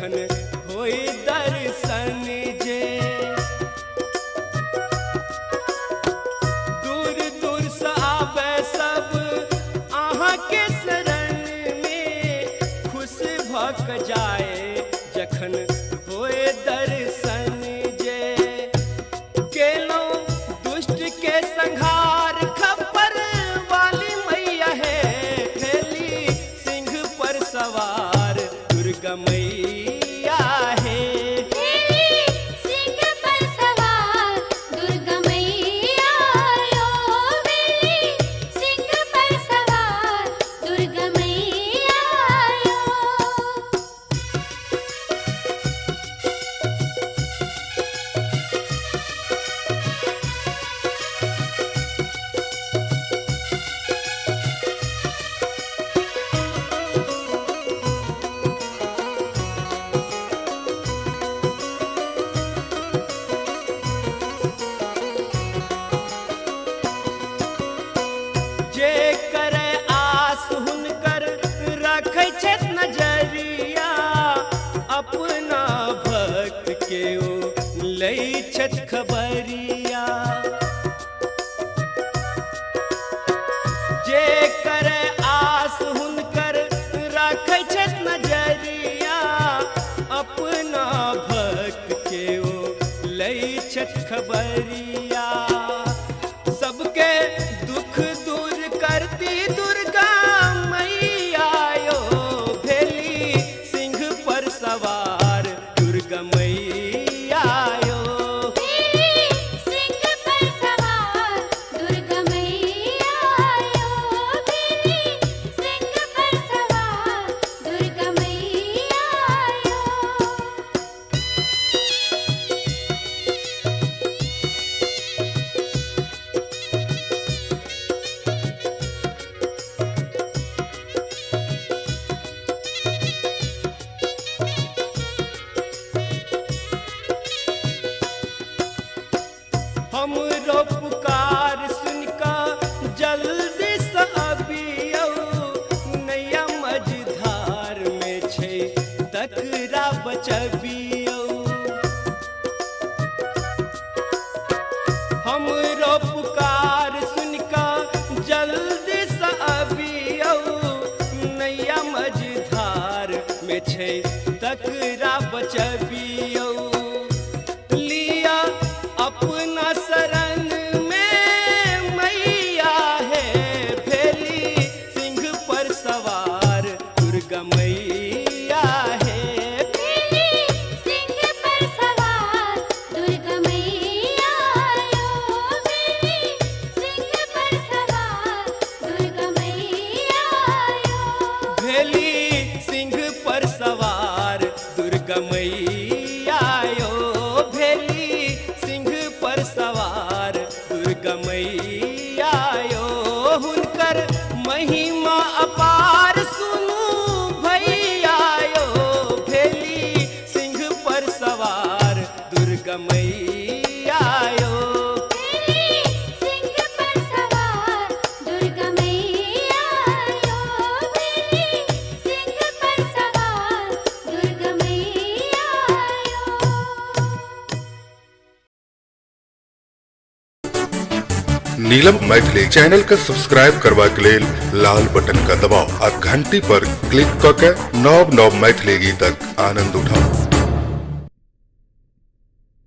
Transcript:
जखन होई दर्शन जे। दूर दूर से आवे सब आहाँ के शरण में, खुश भक जाए जखन होए दर्शन जे। केलो दुष्ट के संहार खप्पर वाली मैया है, भेली सिंह पर सवार दुर्गा मैया है। सिंह पर सवार दुर्गा मैया आयो, भेली सिंह पर सवार दुर्गा मैया आयो। जे करे आस हुनकर रखै छथि नजरिया, अपना भक्त के ओ लै छथि खबरिया। जे करे आस हुनकर रखै छथि नजरिया, अपना भक्त के ओ लै छथि खबरिया। सबके दुख दूर करती दुर्गा मैया यो, भेली सिंह पर सवार दुर्गा मैया यो। सिंह पर सवार दुर्गा मैया आयो, भेली सिंह पर सवार दुर्गा मैया आयो। हमरो पुकार सुनका जल्दी से अबियौ, नैया मझधार में छै तकरा बचबियौ। हमरो पुकार सुनका जल्दी से अबियौ, नैया मझधार में छै तकरा बचबियौ। लिया अपना शरण में मैया है, भेली सिंह पर सवार दुर्गा मैया है। सिंह पर सवार दुर्गा मैया आयो, भेली सिंह पर सवार दुर्गा मैया आयो। भेली सिंह पर सवार दुर्गा मैया यो, भेली सिंह पर सवार दुर्गा मैया यो। हुनकर महिमा अपार सुनू भैया यो, भेली सिंह पर सवार दुर्गा मैया यो। सिंह पर सवार दुर्गा मैया आयो, भेली सिंह पर सवार दुर्गा मैया आयो। नीलम मैथिली चैनल के सब्सक्राइब करबा के लेल लाल बटन का दबाव आ घंटी पर क्लिक क के नव नव मैथिली गीतक आनंद उठाउ।